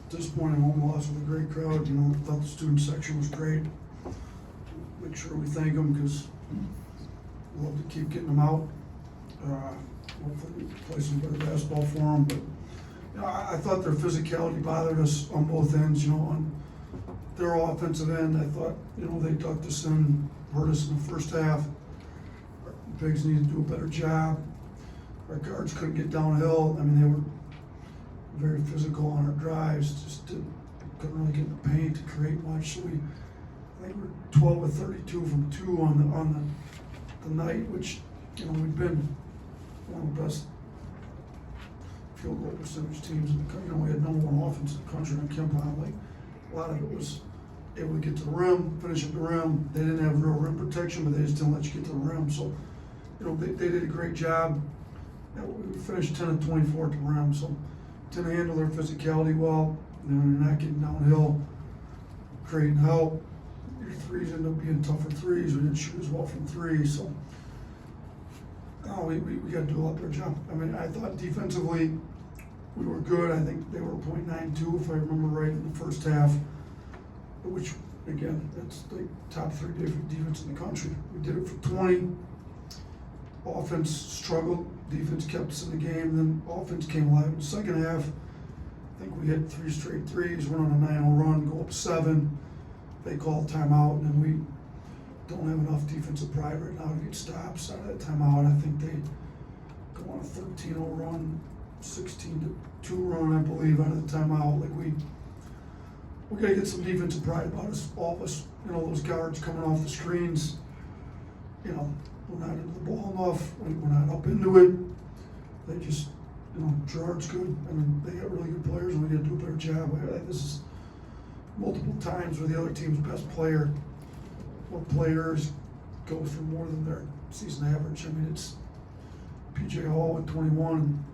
disappointing home loss with a great crowd. Thought the student section was great. Make sure we thank them because we love to keep getting them out. Hopefully we play some better basketball for them. But I thought their physicality bothered us on both ends. On their offensive end, I thought they ducked us in, hurt us in the first half. Our bigs needed to do a better job. Our guards couldn't get downhill. I mean, they were very physical on our drives. Just couldn't really get in the paint to create much. So I think we're 12 of 32 from two on the night, which we've been one of the best field goal percentage teams in the country. We had number one offense in the country on KenPom. Like a lot of it was able to get to the rim, finish at the rim. They didn't have real rim protection, but they just didn't let you get to the rim. So they did a great job. We finished 10 of 24 at the rim, so didn't handle their physicality well. They're not getting downhill, creating help. Your threes end up being tougher threes. We didn't shoot as well from three, so we got to do a lot better job. I mean, I thought defensively we were good. I think they were .92 if I remember right in the first half, which again, that's the top three defense in the country. We did it for 20. Offense struggled, defense kept us in the game, then offense came alive in the second half. I think we hit 3 straight threes, went on a 9-0 run, go up 7. They called timeout, and we don't have enough defensive pride right now to get stops out of that timeout. I think they go on a 13-0 run, 16-2 run, I believe, out of the timeout. Like we got to get some defensive pride about us, all of us. Those guards coming off the screens, we're not into the ball enough. We're not up into it. They just, Gerard's good. I mean, they got really good players, and we got to do a better job. This is multiple times where the other team's best player or players go for more than their season average. I mean, it's PJ Hall with 21,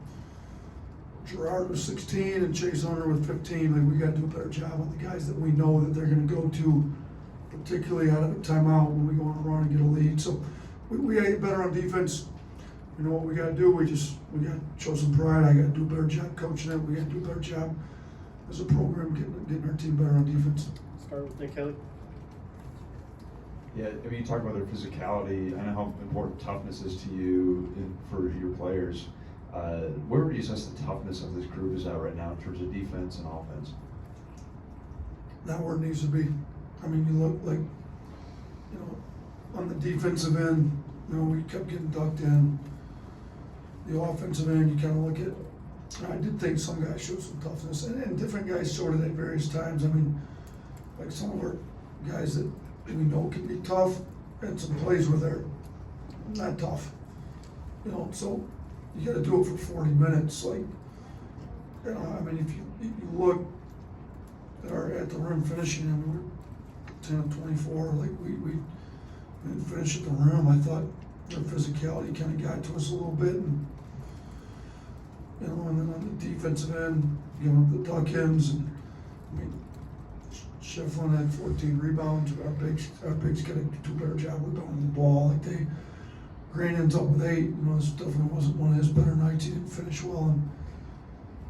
Gerard with 16, and Chase Hunter with 15. Like, we got to do a better job on the guys that we know that they're going to go to, particularly out of a timeout when we go on a run and get a lead. So we got to get better on defense. You know what we got to do? We got to show some pride. I got to do a better job coaching it. We got to do a better job as a program getting our team better on defense. Start with Nick Kelly. Yeah, I mean, you talk about their physicality. I know how important toughness is to you for your players. Where would you assess the toughness of this group is at right now in terms of defense and offense? Not where it needs to be. I mean, you look like, on the defensive end, we kept getting ducked in. The offensive end, you kind of look at, I did think some guys showed some toughness, and different guys showed it at various times. I mean, like some of our guys that we know can be tough, and some plays where they're not tough. So you got to do it for 40 minutes. Like, I mean, if you look at the rim finishing, I mean, we're 10 of 24. Like we didn't finish at the rim. I thought their physicality kind of got to us a little bit, and and then on the defensive end, the duck-ins, and I mean, Shefflin had 14 rebounds. Our bigs got to do a better job rebounding the ball. Like Green ends up with 8. This definitely wasn't one of his better nights. He didn't finish well,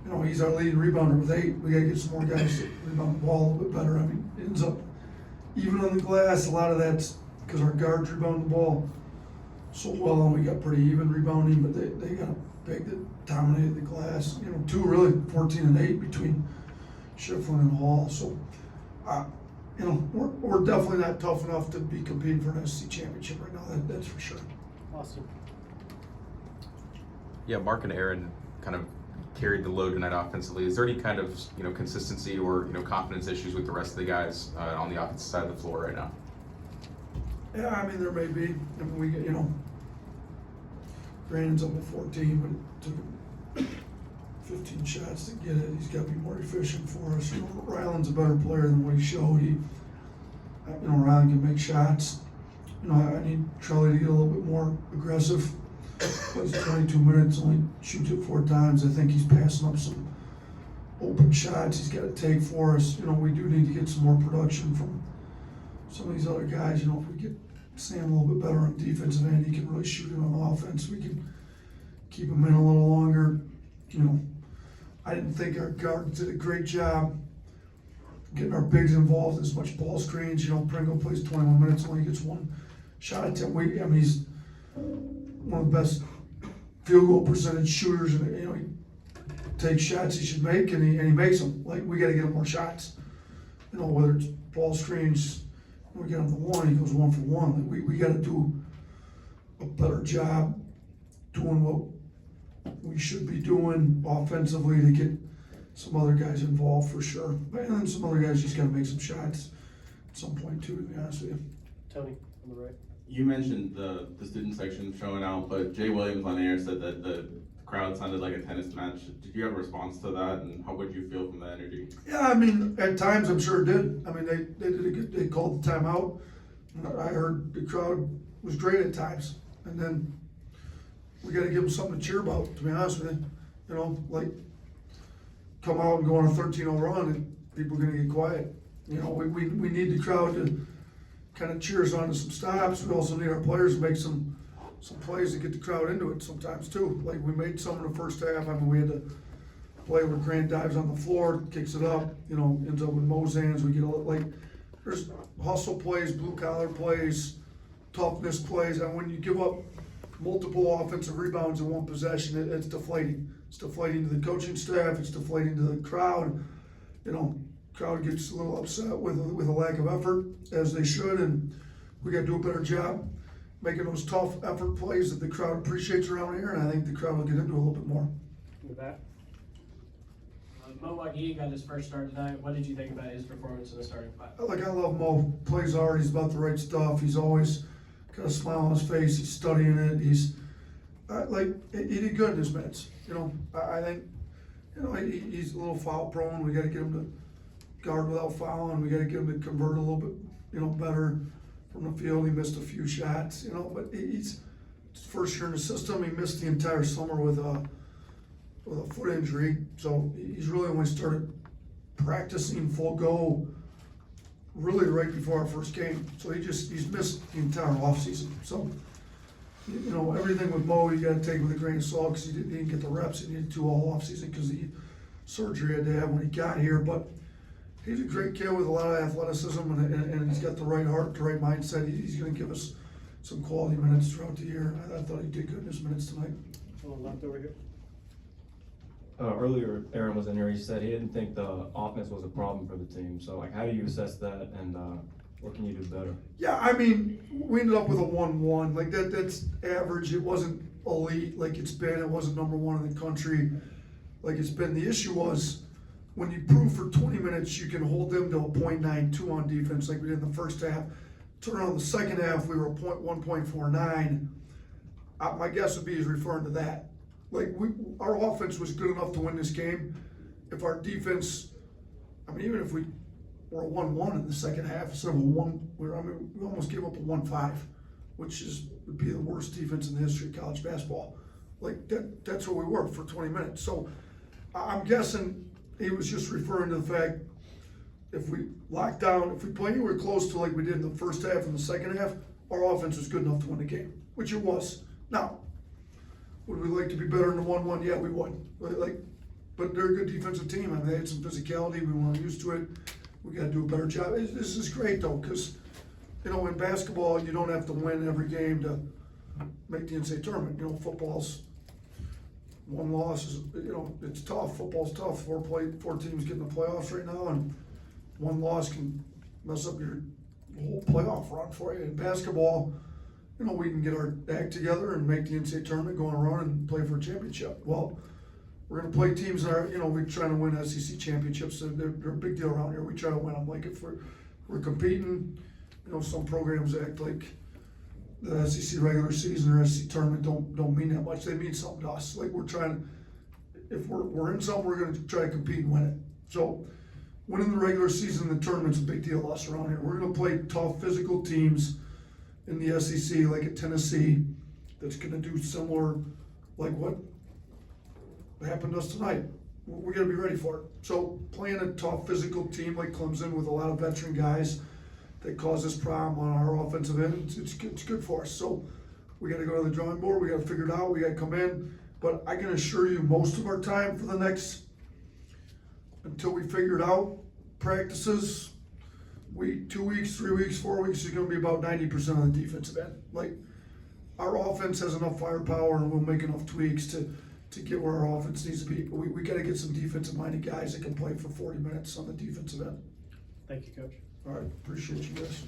and he's our leading rebounder with 8. We got to get some more guys to rebound the ball a little bit better. I mean, it ends up even on the glass. A lot of that's because our guards rebound the ball so well, and we got pretty even rebounding, but they got a big that dominated the glass. 2 really, 14 and 8 between Shefflin and Hall. So, we're definitely not tough enough to be competing for an SEC championship right now. That's for sure. Awesome. Yeah, Mark and Aaron kind of carried the load tonight offensively. Is there any kind of consistency or confidence issues with the rest of the guys on the offensive side of the floor right now? Yeah, I mean, there may be. I mean, we get, Brandon's up at 14, but it took 15 shots to get it. He's got to be more efficient for us. Ryland's a better player than what he showed. Ryland can make shots. I need Trelly to get a little bit more aggressive. Plays 22 minutes, only shoots it 4 times. I think he's passing up some open shots he's got to take for us. We do need to get some more production from some of these other guys. If we get Sam a little bit better on defensive end, he can really shoot it on offense. We can keep him in a little longer. I didn't think our guards did a great job getting our bigs involved, as much ball screens, Pringle plays 21 minutes, only gets one shot at 10. He's one of the best field goal percentage shooters, and he takes shots he should make, and he makes them. Like, we gotta get him more shots. Whether it's ball screens, we get him the one, he goes 1 for 1. Like, we gotta do a better job doing what we should be doing offensively to get some other guys involved for sure. And then some other guys just gotta make some shots at some point too, to be honest with you. Tony, on the right. You mentioned the student section showing out, but Jay Williams on air said that the crowd sounded like a tennis match. Did you have a response to that, and how would you feel from the energy? Yeah, at times I'm sure it did. They did a good, they called the timeout. I heard the crowd was great at times. And then we gotta give them something to cheer about, to be honest with you. Like, come out and go on a 13-0 run and people are gonna get quiet. We need the crowd to kind of cheer us on to some stops. We also need our players to make some plays to get the crowd into it sometimes too. Like, we made some in the first half. We had to play where Grant dives on the floor, kicks it up, ends up with Mo's hands. We get there's hustle plays, blue collar plays, toughness plays, and when you give up multiple offensive rebounds in one possession, it's deflating. It's deflating to the coaching staff, it's deflating to the crowd. Crowd gets a little upset with a lack of effort, as they should, and we gotta do a better job making those tough effort plays that the crowd appreciates around here, and I think the crowd will get into a little bit more. In the back. Mo Wagee got his first start tonight. What did you think about his performance in the starting five? I love Mo. Plays hard, he's about the right stuff, he's always got a smile on his face, he's studying it, he did good in his minutes. I think, he's a little foul prone. We gotta get him to guard without fouling. We gotta get him to convert a little bit, better from the field. He missed a few shots, but he's first year in the system. He missed the entire summer with a foot injury. So he's really only started practicing full go really right before our first game. So he's missed the entire offseason. So, everything with Mo, you gotta take with a grain of salt, because he didn't get the reps he needed to all offseason because of the surgery he had to have when he got here. But he's a great kid with a lot of athleticism, and he's got the right heart, the right mindset. He's gonna give us some quality minutes throughout the year. I thought he did good in his minutes tonight. On the left over here. Earlier, Aaron was in here, he said he didn't think the offense was a problem for the team. So, how do you assess that, and what can you do better? Yeah, we ended up with a 1-1. That's average. It wasn't elite like it's been. It wasn't number one in the country like it's been. The issue was, when you prove for 20 minutes you can hold them to a .92 on defense like we did in the first half. Turn around the second half, we were 1.49. My guess would be he's referring to that. Our offense was good enough to win this game. If our defense, even if we were a 1-1 in the second half instead of a 1, we almost gave up a 1-5, which would be the worst defense in the history of college basketball. That's what we were for 20 minutes. So I'm guessing he was just referring to the fact, if we lock down, if we play anywhere close to like we did in the first half and the second half, our offense was good enough to win the game, which it was. Now, would we like to be better in the 1-1? Yeah, we would. But they're a good defensive team. They had some physicality. We weren't used to it. We got to do a better job. This is great though, because in basketball you don't have to win every game to make the NCAA tournament. Football's one loss is it's tough. Football's tough. Four teams get in the playoffs right now, and one loss can mess up your whole playoff run for you. In basketball, we can get our act together and make the NCAA tournament, go on a run, and play for a championship. Well, we're going to play teams that are, we're trying to win SEC championships. They're a big deal around here. We try to win them. If we're competing, some programs act like the SEC regular season or SEC tournament don't mean that much. They mean something to us. We're trying to, if we're in something, we're going to try to compete and win it. So winning the regular season and the tournament's a big deal to us around here. We're going to play tough, physical teams in the SEC, like at Tennessee, that's going to do similar, like what happened to us tonight. We got to be ready for it. So playing a tough, physical team like Clemson with a lot of veteran guys that cause us problem on our offensive end, it's good for us. So we got to go to the drawing board. We got to figure it out. We got to come in. But I can assure you, most of our time for the next, until we figure it out, practices, week, 2 weeks, 3 weeks, 4 weeks is gonna be about 90% of the defensive end. Like, our offense has enough firepower and we'll make enough tweaks to get where our offense needs to be. But we gotta get some defensive-minded guys that can play for 40 minutes on the defensive end. Thank you, Coach. All right, appreciate you guys.